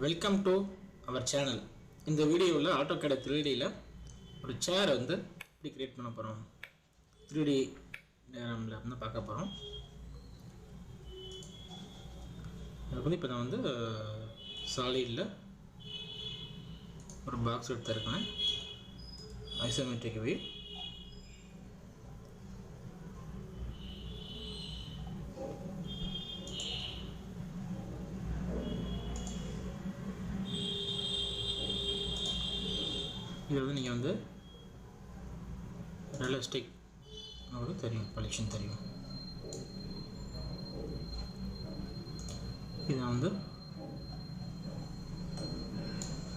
Welcome to our channel. In the video la AutoCAD 3D la ஒரு chair வந்து எப்படி create பண்ண போறோம் 3D diagramல வந்து பார்க்க போறோம். அதுக்கு இப்போ நான் வந்து solidல ஒரு பாக்ஸ் எடுத்துர்க்கேன். Isometric view. இது வந்து நீங்க வந்து realistic உங்களுக்கு தெரியும் collection தெரியும். இது வந்து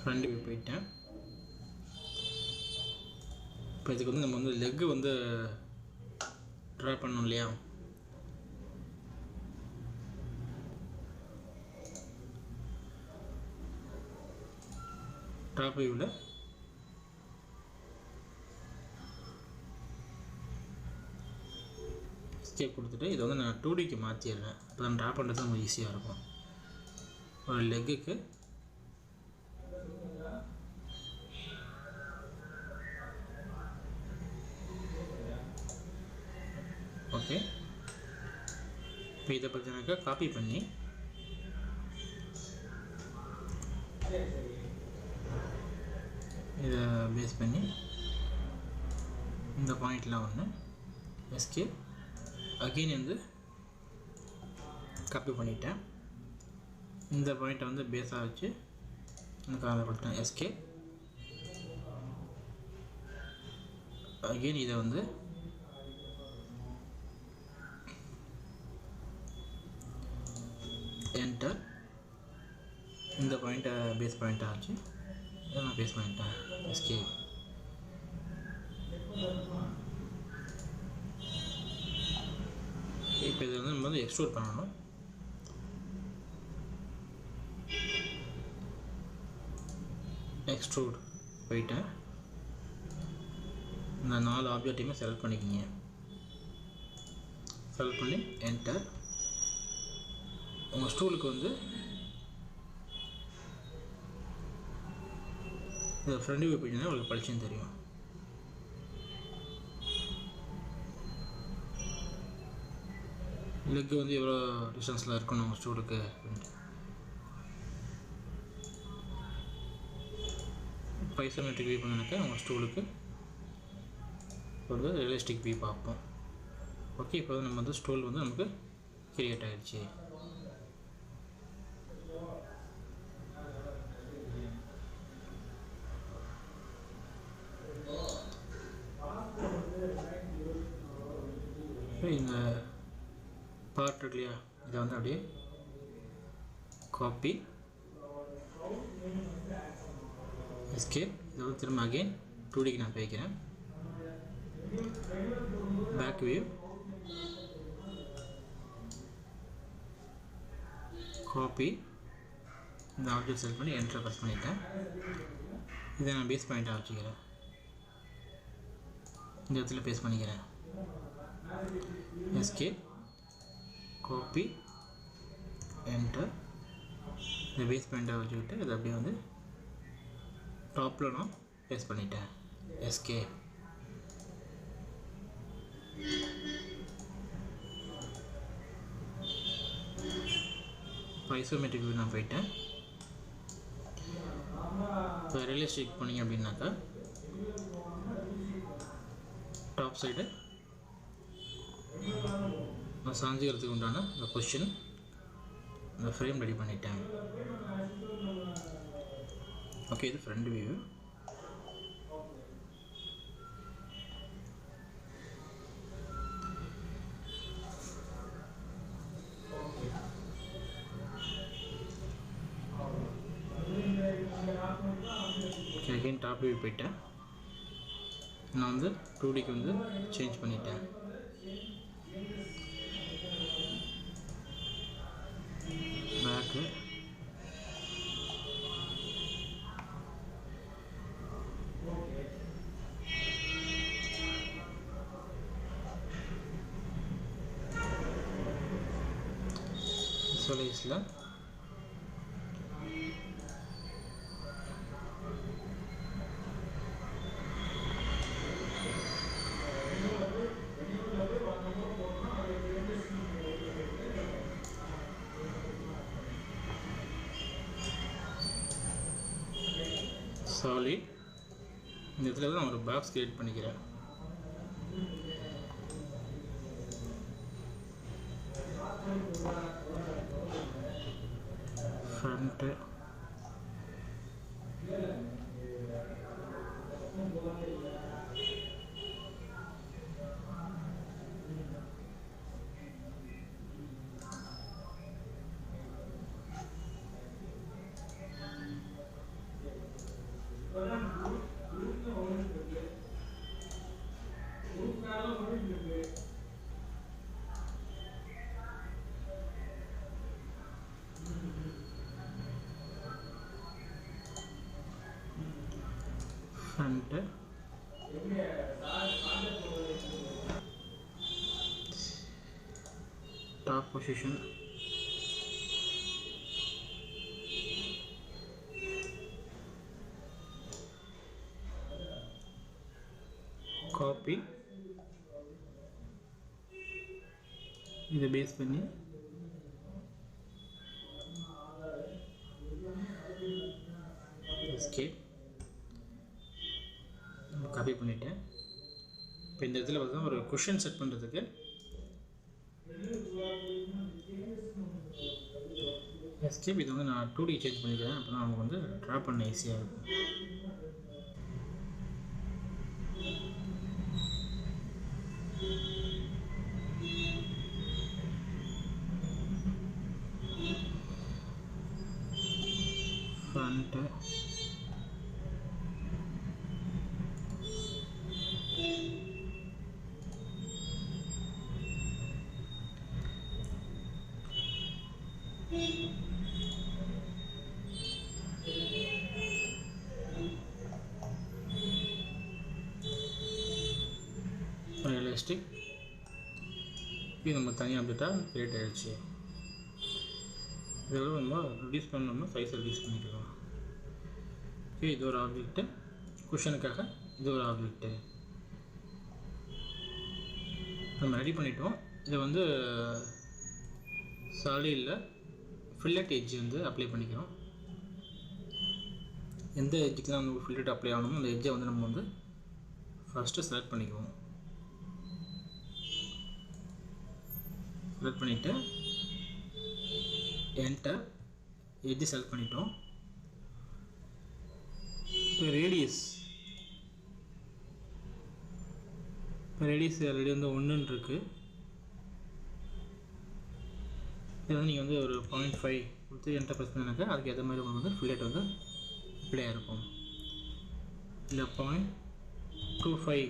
front view போய்ட்டேன். இப்போ இதுக்கு வந்து நம்ம வந்து லெக் வந்து டிரா பண்ணனும் இல்லையா? டாப் வியூல ஸ்டெப் கொடுத்துட்டு இத வந்து நான் 2D க்கு மாத்திறேன். அப்பதான் டிரா பண்றது ரொம்ப ஈஸியா இருக்கும். ஒரு லெக்குக்கு ஓகே. இப்போ இத பத்தினக்க காப்பி பண்ணி இத பேஸ் பண்ணி இந்த பாயிண்ட்ல வந்து எஸ்கேப் again வந்து காப்பி பண்ணிட்டேன். இந்த பாயிண்ட வந்து பேஸா வச்சு எனக்கு அத கொடுத்தேன் எஸ்கேப். again இத வந்து enter இந்த பாயிண்ட பேஸ் பாயிண்டா வச்சு நான் பேஸ் பண்ணிட்டேன் எஸ்கேப். இப்போ இத வந்து நம்ம எக்ஸ்ட்ரூட் பண்ணனும். எக்ஸ்ட்ரூட் போய்ட்டேன். இந்த நாலு ஆப்ஜெக்ட்டையுமே செலக்ட் பண்ணிக்கங்க. செலக்ட் பண்ணி என்டர். உங்க ஸ்டூலுக்கு வந்து இந்த ஃப்ரண்ட் வியூ போய்ட்டீங்கன்னா உங்களுக்கு பளிச்சுன்னு தெரியும். லெக் வந்து எவ்வளோ டிஸ்டன்ஸில் இருக்கணும் உங்கள் ஸ்டூலுக்கு. ஐசோமெட்ரிக் வியூ பண்ணினாக்கா உங்கள் ஸ்டூலுக்கு ஒரு ரியலிஸ்டிக் வியூ பார்ப்போம். ஓகே, இப்போ நம்ம வந்து ஸ்டூல் வந்து நமக்கு கிரியேட் ஆகிடுச்சு. இந்த பார்ட் இருக்கு இல்லையா, இதை வந்து அப்படியே காப்பி எஸ்கேப். இதை வந்து திரும்ப அகெயின் 2D க்கு நான் போய்க்கிறேன். பேக் வியூ காப்பி இந்த ஆப்ஜெக்ட் செலக்ட் பண்ணி என்டர் ப்ரெஸ் பண்ணிட்டேன். இதை நான் பேஸ் பாயிண்டாக வச்சுக்கிறேன். இந்த இடத்துல பேஸ் பண்ணிக்கிறேன். Escape copy enter. இந்த பேஸ் பாயிண்டாக வச்சுக்கிட்டு இதை அப்படியே வந்து டாப்பில் நான் பேஸ் பண்ணிட்டேன். எஸ்கேப். ஐசோமெட்ரிக் வியூ நான் போயிட்டேன். இப்போ ரியலிஸ்டிக் பண்ணிங்க அப்படின்னாக்கா டாப் சைடு நான் சாஞ்சிக்கிறதுக்கு உண்டான இந்த பொசிஷன் இந்த ஃப்ரேம் ரெடி பண்ணிட்டேன். ஓகே, இது front view. Again top view போயிட்டேன். நான் வந்து 2D க்கு வந்து சேஞ்ச் பண்ணிட்டேன். Back visualize solid. இந்த இடத்துல நான் ஒரு பாக்ஸ் கிரியேட் பண்ணிக்கிறேன். front front top position copy இதை பேஸ் பண்ணி escape காப்பி பண்ணிட்டேன். இப்போ இந்த இடத்துல பார்த்தா ஒரு குஷன் செட் பண்ணுறதுக்கு எஸ்கேப் இது வந்து நான் 2D சேஞ்ச் பண்ணிக்கிறேன். அப்போ தான் நமக்கு வந்து ட்ரா பண்ண ஈஸியாக இருக்கும். ஃப்ரண்ட்டு ரியலிஸ்டிக் இது நம்ம தனியாக அப்டேட்டாக கிரியேட் ஆகிடுச்சு. இதெல்லாம் நம்ம ரிடியூஸ் பண்ணோம்னா சைஸை ரிடியூஸ் பண்ணிக்கலாம். ஓகே, இது ஒரு ஆப்ஜெக்ட்டு, குஷனுக்காக இது ஒரு ஆப்ஜெக்ட்டு நம்ம ரெடி பண்ணிட்டோம். இதை வந்து சாலிடில் ஃபில்லட் எட்ஜ் வந்து அப்ளை பண்ணிக்கிறோம். எந்த எட்ஜுக்கெலாம் வந்து ஃபில்லட் அப்ளை ஆகணுமோ அந்த எட்ஜை வந்து நம்ம வந்து ஃபஸ்ட்டு செலக்ட் பண்ணிக்குவோம். செலக்ட் பண்ணிவிட்டு என்டர் எட்ஜ் செலக்ட் பண்ணிட்டோம். இப்போ ரேடியஸ் ஆல்ரெடி வந்து 1 இருக்குது. இது வந்து நீங்கள் வந்து ஒரு 0.5 கொடுத்து என்டர் ப்ரெஸ் பண்ணினாக்கா அதுக்கு ஏற்ற மாதிரி உங்களுக்கு வந்து ஃபில்லட் வந்து அப்ளை இருக்கும். இல்லை 0.25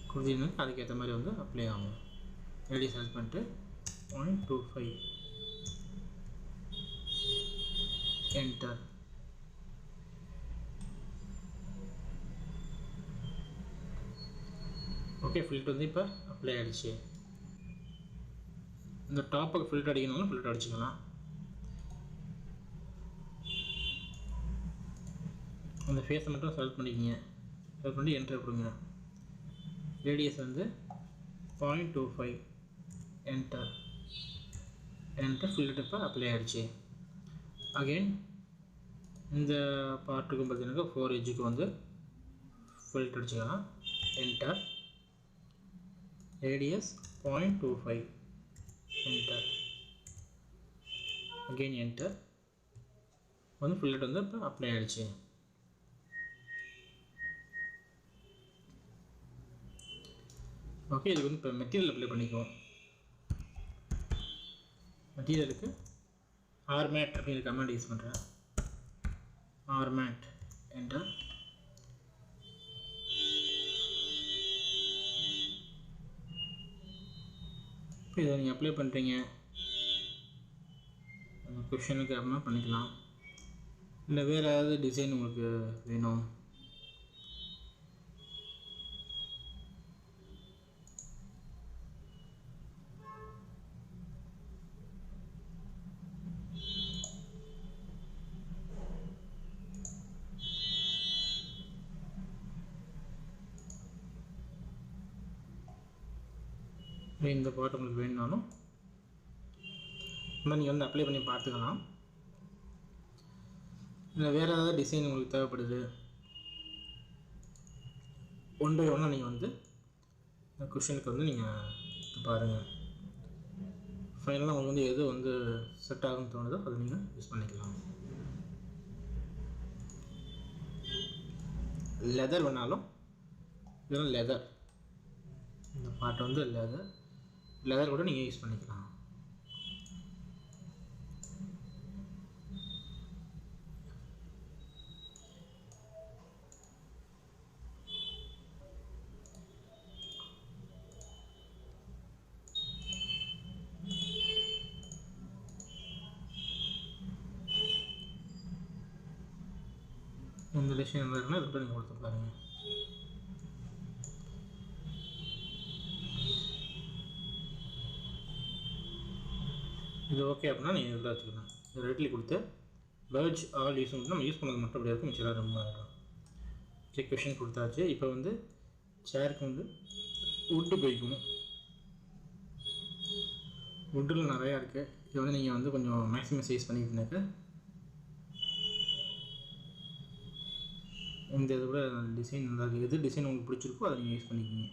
கொடுத்தீங்கன்னா அதுக்கு ஏற்ற மாதிரி வந்து அப்ளை ஆகும். ரெடி செலக்ட் பண்ணிட்டு 0.25 என்டர். ஓகே, ஃபில்ட் வந்து இப்போ அப்ளை ஆகிடுச்சு. இந்த டாப்புக்கு ஃபில்ட் அடிக்கணும்னா ஃபில்ட் அடிச்சுக்கலாம். அந்த ஃபேஸை மட்டும் செலக்ட் பண்ணிக்கிங்க. செலக்ட் பண்ணி என்டர் கொடுங்க. ரேடியஸ் வந்து 0.25 என்டர். ஃபில்ட் இப்போ அப்ளை ஆகிடுச்சு. அகெயின் இந்த பார்ட்டுக்கும் பார்த்தீங்கன்னா 4 எட்ஜுக்கு வந்து ஃபில்ட் அடிச்சுக்கலாம். Enter. Radius 0.25 enter. Again enter. வந்து ஃபில்லட் வந்து இப்போ அப்ளை ஆகிடுச்சு. ஓகே, இதுக்கு வந்து இப்போ மெட்டீரியல் அப்ளை பண்ணிக்குவோம். மெட்டீரியலுக்கு ஆர்மேட் அப்படிங்கிற கமெண்ட் யூஸ் பண்ணுறேன். ஆர்மேட் என்டர். இப்போ இதை நீங்கள் அப்ளை பண்ணுறீங்க. கொஷனுக்கு அப்படின்னா பண்ணிக்கலாம். இல்லை வேறு ஏதாவது டிசைன் உங்களுக்கு வேணும் இந்த பார்ட் உங்களுக்கு வேணும்னாலும் நீங்கள் வந்து அப்ளை பண்ணி பார்த்துக்கலாம். இல்லை வேறு ஏதாவது டிசைன் உங்களுக்கு தேவைப்படுது, ஒன் பை ஒன்னாக நீங்கள் வந்து இந்த கொஷனுக்கு வந்து நீங்கள் பாருங்கள். ஃபைனலாக உங்களுக்கு வந்து எது வந்து செட் ஆகும்னு தோணுதோ அதை நீங்கள் யூஸ் பண்ணிக்கலாம். லெதர் வேணாலும் இதெல்லாம் லெதர், இந்த பார்ட் வந்து லெதர் கூட நீங்கள் யூஸ் பண்ணிக்கலாம். இந்த டிசைன் என்ன இருக்குன்னா இது கூட நீங்கள் கொடுத்து பாருங்க. இது ஓகே அப்படின்னா நீங்கள் இதில் வச்சுக்கலாம். இது ரைட்லி கொடுத்து பர்ஜ் ஆல் யூஸ் பண்ணி நம்ம யூஸ் பண்ணது மட்டும் அப்படி இருக்கும், மிச்சம் ரொம்ப ஆகிடும். செக் கொஷின் கொடுத்தாச்சு. இப்போ வந்து சேருக்கு வந்து வுட்டு போய்க்கணும். வுட்டில் நிறையா இருக்குது. இது வந்து நீங்கள் வந்து கொஞ்சம் மேக்ஸிமம் சைஸ் பண்ணிக்கிட்டீங்கன்னாக்க இந்த இது கூட டிசைன் நல்லா இருக்குது. எது டிசைன் உங்களுக்கு பிடிச்சிருக்கோ அதை நீங்கள் யூஸ் பண்ணிக்கிங்க.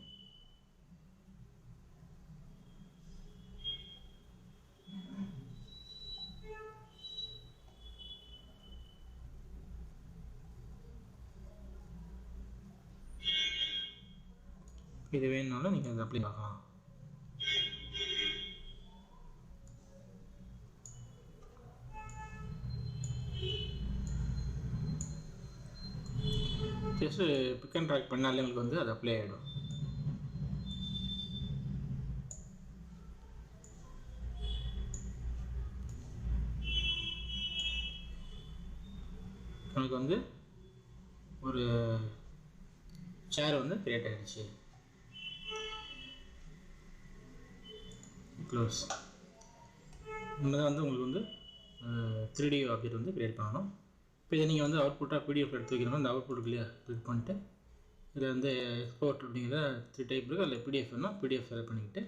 இது வேணுனாலும் நீங்கள் அதை அப்ளை பார்க்கலாம். ஜஸ்ட்டு பிக் அண்ட் ட்ராக் பண்ணாலே உங்களுக்கு வந்து அது அப்ளை ஆகிடும். நமக்கு வந்து ஒரு சேர் வந்து கிரியேட் ஆகிடுச்சு. க்ளோஸ். இந்த தான் வந்து உங்களுக்கு வந்து 3D ஆப்ஜெக்ட் வந்து கிரியேட் பண்ணணும். இப்போ இதை நீங்கள் வந்து அவுட்புட்டாக பிடிஎஃப் எடுத்து வைக்கணும். இந்த அவுட்புட்டுக்குள்ளேயே கிளிக் பண்ணிட்டு இதில் வந்து எக்ஸ்போர்ட் அப்படிங்கிற 3 டைப் இருக்குது. அதில் பிடிஎஃப் வேணும், பிடிஎஃப் செலக்ட் பண்ணிக்கிட்டு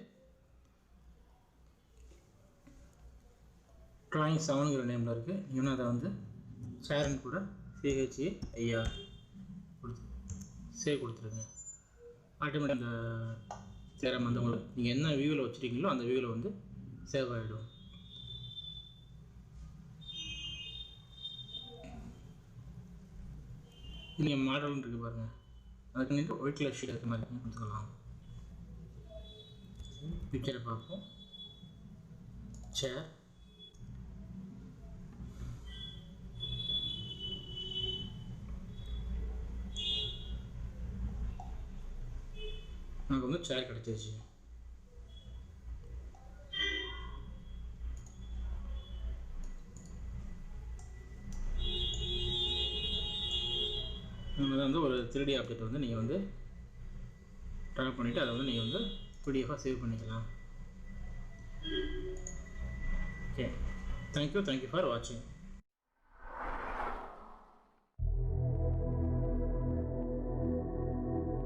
ட்ராயிங் 7ங்கிற நேமில் இருக்குது. நீங்கள் அதை வந்து சேரன் கூட CHAIR கொடுத்து சேவ் கொடுத்துருங்க. ஆட்டோமேட்டிக் அந்த சேரம் வந்து உங்களுக்கு நீங்கள் என்ன வியூவில் வச்சுருக்கீங்களோ அந்த வியூவில் வந்து சேவ் ஆகிடும். இது நீங்கள் மாடல்னு இருக்குது பாருங்கள், அதுக்கு நீங்கள் ஒயிட் கலர் ஷீட் இருக்க மாதிரி கொடுத்துக்கலாம். பிக்சரை பார்ப்போம். சேர் நமக்கு வந்து சேர் கிடச்சிருச்சு. நம்ம வந்து ஒரு 3D ஆப்ஜெக்ட் வந்து நீங்கள் வந்து ட்ரா பண்ணிவிட்டு அதை வந்து நீங்கள் வந்து பிடிஎஃபாக சேவ் பண்ணிக்கலாம். ஓகே, தேங்க்யூ ஃபார் வாட்சிங்.